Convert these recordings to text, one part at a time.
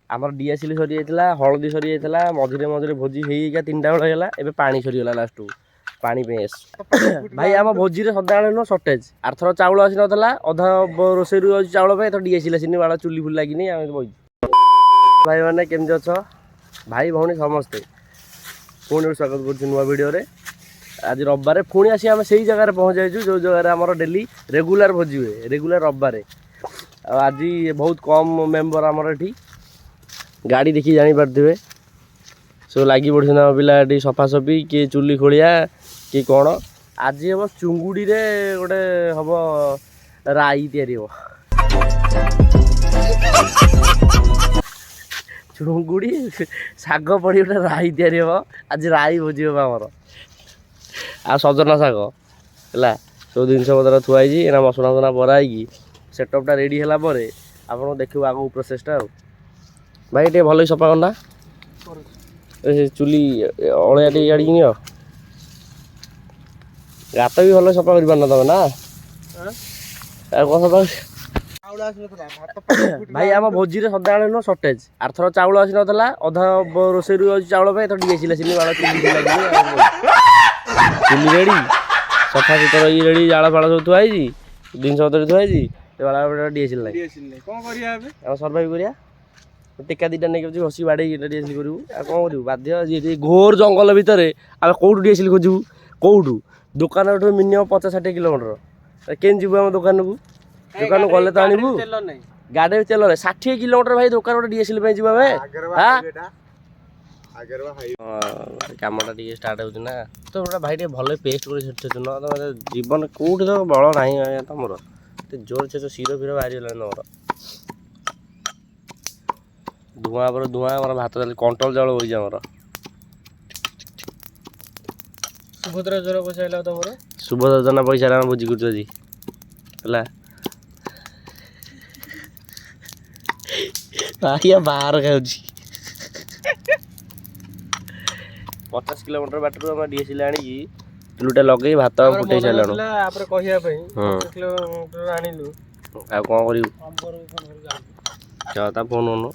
आमर डीएसएल सरी जाइला हलदी सरी जाइला मझिरे मझिरे भोजी हेइका 3टा बेला हैला एबे पानी सरीगला लास्ट पानी पेस भाई आम भोजी रे सदाବେଳେ नो शॉर्टेज आरथर चाउल आसी नथला अधा रोसई रु चाउल पे तो डीएसएल आसीनी बाला चुली फुल लागिनी आम बई भाई माने केमजे अछ भाई भौणी समस्ते पुणी स्वागत कर नुआ वीडियो रे आज रविवार पुणी आसी आम से जगह पहुँच जाइए जो जगह आम डेली रेगुलर भोजी हुए रेगुलर रविवार आज बहुत कम मेम्बर आमर एठी गाड़ी देखी जानी पारे सब लगी पड़े पिला सफासफी किए चुली खोलिया कि कौन आज हम चुंगुड़ी रे गोटे हम राई तैयारी हो चुंगुड़ी शाग पड़ी गोटे राई तैयारी हो आज राई भोजी हम आमर आ सजना शाग है सब जिन पतर थुआई मसला मसला बराई सेटअपटा रेडी है आप देखो आगे प्रोसेसटा भाई टे भल सफा करना चुली अलिया टे गाड़ी नियो गात भी भल सफा कर तुम ना भाई आम भोजी रे सदाବେଳେ नो शॉर्टेज आरथर चाउल आसी नथला अधा रोसई रु चाउल पे तो डीएसएल आसीनी बाला चुली चुली रेडी सफा सुतर ये रेडी जाल फाड़ सब थुआई जिनस पतर थुआई बाला डीएसएल नहीं कौन करिया सर्वाइव करिया टेका दीटा नहीं घसी बाड़े डीएसएल करूँ कौन करूँ बाध्य घोर जंगल भितर आम कौटू डीएसएल खोजू कौटू दुकान मिनिमम 50-60 किलोमीटर केन जीव आम दुकान को दुकान गले तो आणबू गाड़ी तेल 60 किलोमीटर भाई दुकान गोटे डीएसएल पे जीवा कामटा टे स्टार्ट होना तो गोटे भाई टे भल पेस्ट कर जीवन कौटी तो बल ना तुम जोर से शिर फिर बाहरी गला तुम धुआं पर धुआं आम भात डाली कंट्रोल चाउल बोई आमर सुभद्रा जोर पैसा तुम सुभद्रा जना पैसा भोजी कर बाहर खाऊ 50 किलोमीटर बाटर आम डीएसएल आनी चुलुटा लगे भात फुटे सारे कौन फोन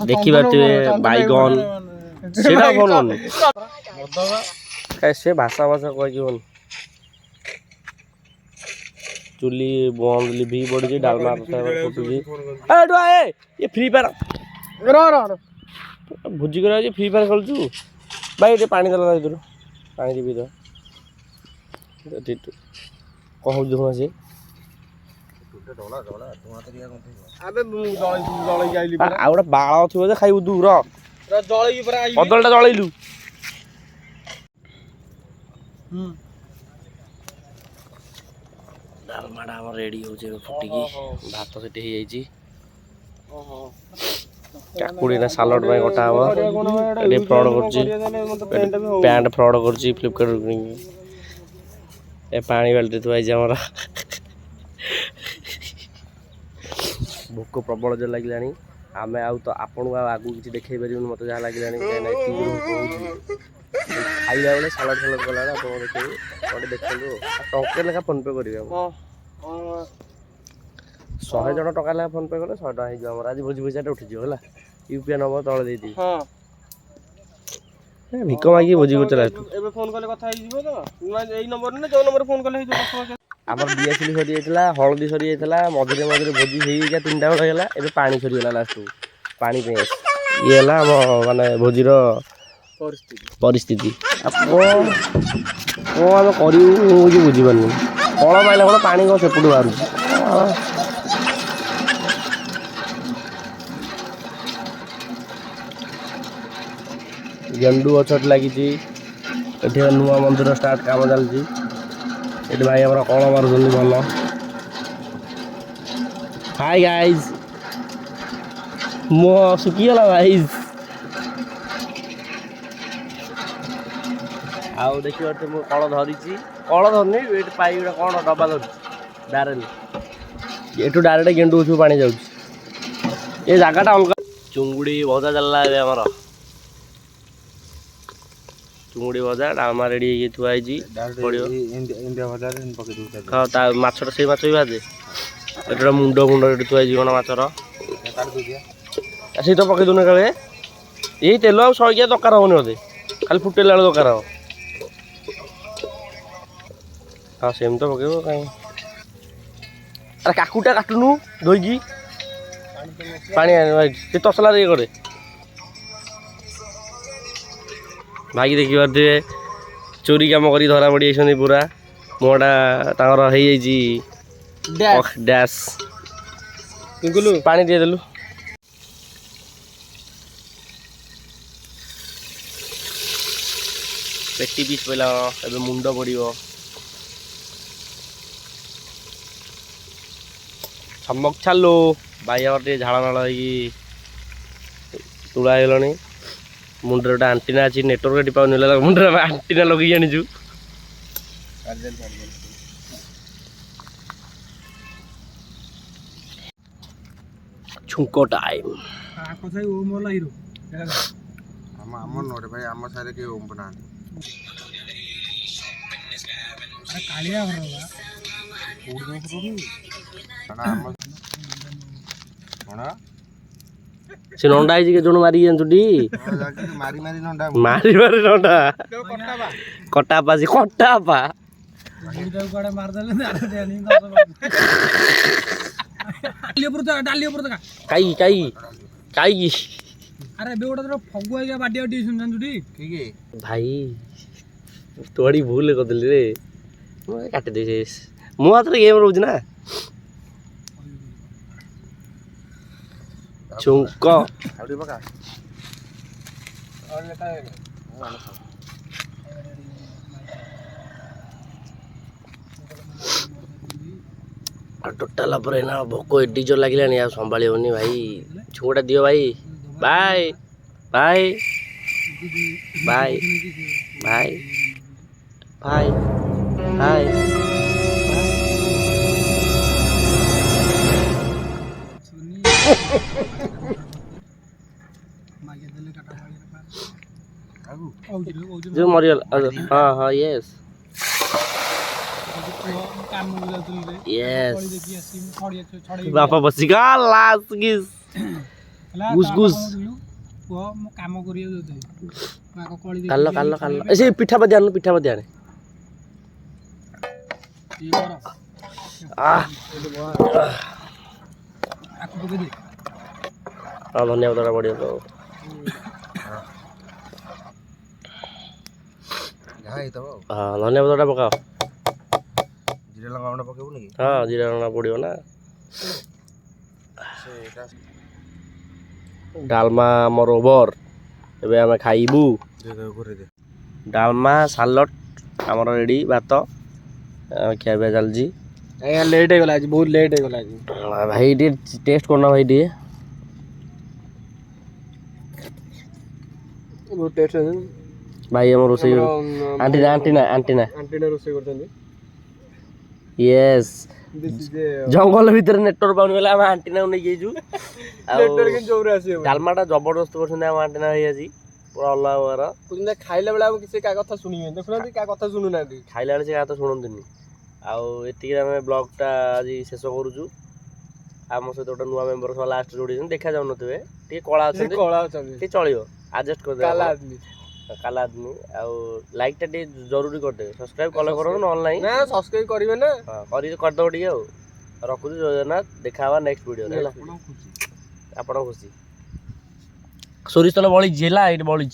देखी पारे बैगन से फोन से भाषा भाषा कह चुली बंद लिभी पड़ी डालमा फुटुची ये फ्री फायर भोजी कर फ्री फायर खेलु भाई ये पानी दला इधर पानी देवी तो कौन धुआं से आ गोटे बाल थी खाइबू दूर कदलटा जलैलु डालमाटा आम रेडी हो फुटिकी भात से काकुड़ी ना सालड में कटा हम फ्रड कर पैंट फ्रड कर फ्लिपकार्ट पानी बाल्टी थुआई आमर भोक प्रबल जो लगे आम आउ तो आपन आगू किसी देखे पारे मत जहाँ लगे खाइला बेले सालड सालड कला आप देखिए देखो टंके लेखा फोन पे करेंगे 100 जन टका लेखा फोन पे कले 100 टका हो आज भोजी पैसा उठीज है यूपीआई नंबर तले दे भिक मागी भोजी कर फोन कले कथा नंबर ना जो नंबर फोन कले आमर डीएसएल सरी जाइला हलदी सरी जाइला मझिरे मझिरे भोजी हेइका 3टा बेला हैला एबे पानी सरीगला लास्ट पानी पेस ये है आम माने भोजीर परिस्थिति कौन आम कर बुझीपार कल माइला कौन पानी कौन सेपटू बाहर गेंडू गछट लगी नुआ मंदिर स्टार्ट काम चलती ये भाई हमारा कल मार्च भल हाय गाइज मो सुखीगला भाई आउ देखिए मुझे कल धरी कल धरनी ये पाई गोटे कौन डबा धर डारेल ये डायरेक्ट गेंडू गछ पानी जाऊँ ये जगह अलग चुंगुड़ी भजा चलला आमर चुंगुड़ी भजा डालमा रेडी थुआई हाँ माछटा से माछ भी भाजे ये मुंड मुंड थुआई कौन माछर ସେଇ ତ ପକେଇ ଦେଉନ କାଳେ ଏଇ ତେଲ ଆଉ ସଳିକିଆ ଦରକାର ହେବନି ବୋଧେ ଖାଲି ଫୁଟେଇଲା ବେଳେ ଦରକାର ହେବ। ହଁ ସେମିତି ତ ପକେଇବ କାଇଁ। ଆରେ କାକୁଟା କାଟୁନୁ ଧୋଇକି ପାଣି ଆଣି ଭାଇ ସେ ତସଲାରେ ଇଏ କରେ। ଭାଇକି ଦେଖିପାରୁଥିବେ ଚୋରି କାମ କରି ଧରା ପଡ଼ିଯାଇଛନ୍ତି ପୁରା। ମୁହଁଟା ତାଙ୍କର ହେଇଯାଇଛି ଡ୍ୟାସ୍। ପାଣି ଟିକେ ଦେଲୁ। ପେଟି ପିସ୍ ପଇଲା ଏବେ ମୁଣ୍ଡ ପଡ଼ିବ। ଛମକ ଛାଲୁ ଭାଇ ଆମର ଟିକେ ଝାଳ ନାଳ ହେଇକି ତୁଳା ହେଇଗଲାଣି। ମୁଣ୍ଡରେ ଗୋଟେ ଆଣ୍ଟିନା ଅଛି ନେଟୱାର୍କ ଏଠି ପାଉନି ମୁଣ୍ଡରେ ଆମେ ଆଣ୍ଟିନା ଲଗେଇକି ଆଣିଛୁ। ଛୁଙ୍କ ଟାଇମ୍। ଆମ ନୋରେ ଭାଇ ଆମ ସାରେ କେହି ଓମ୍ ନାହାନ୍ତି। କାଳିଆ ଘର କଣ ସେ ନଣ୍ଡା ହେଇଛି କେତେ ଜଣ ମାରି ଜାଣିଛୁଟି? ମାରି ମାରି ନଣ୍ଡା ମାରି ମାରି ନଣ୍ଡା କଟା ପା ସେ କଟା ପା କାଇ କାଇ କାଇକି ଆରେ ଏବେ ଗୋଟେ ଫଗୁ ହେଇକା ବାଡିଆ ବାଡି ଜାଣିଛୁଟି? ଭାଇ ତୋଡ଼ି ଭୁଲ କରିଦେଲି ରେ। ମୁଁ କାଟିଦେଇ ମୋ ହାତରେ ଗେମ୍ ରହୁଛି ନା। ଛୁଙ୍କ ଟୋଟାଲ ଉପରେ ନା ଭୋକ ଏଡି ଜୋର ଲାଗିଲାଣି ଆଉ ସମ୍ଭାଳି ହଉନି ଭାଇ। ଛୁଙ୍କଟା ଦିଅ ଭାଇ। Bye bye bye bye bye bye. जो मरिगला हाँ हाँ यस यस बापा बसिका लास्ट किस गुस गुस काल्लो काल्लो काल्लो ऐसे पिठा बजा आनु पिठा बजा आने हाँ धन्यवाद दादा बढ़िया तो हाँ धन्यवाद दादा पकाओ ଜିରା ଲଙ୍କା ଗୁଣ୍ଡ ପକେଇବୁନି କି? हाँ जीरा लगा पड़ियो ना। डालमा आमर ओवर एबे आमे खाइबू डालमा सालड आमर रेडी भात खिया पिया चलजी। लेट हो गला आज बहुत लेट हो गला आज भाई टे टेस्ट करना भाई टे बहुत टेस्ट है भाई हम रोसे आंटीना आंटीना आंटीना आंटीना रोसे करछन यस जंगल भीतर नेटवर्क पाउन बेला हम आंटीना नै गेजू नेटवर्क के जोर आसी डालमाटा जबरदस्त करछन हम आंटीना होई आजी पूरा अल्लाह वार कुछ खाइला बेला हम किसी का कथा सुनिए देखुनांती का कथा सुनु नांती खाइला बेला से का तो सुनंतनी आउ एतिके हम ब्लॉग टा आज शेष करूछु। आम सहित गोटे नुआ मेंबर सब लास्ट जोड़ी देखा जाऊ नथिबे टी कळा अछन टी चलियो एडजस्ट कर दे काला आदमी आउ लाइक टा टी जरूरी कर दे सब्सक्राइब कल करो न ऑनलाइन ना सब्सक्राइब करिवे ना हां करी कर दो टी आउ रखु जोजना देखावा नेक्स्ट वीडियो रे आपन खुशी सोरिस तले बळी जेला एट बळी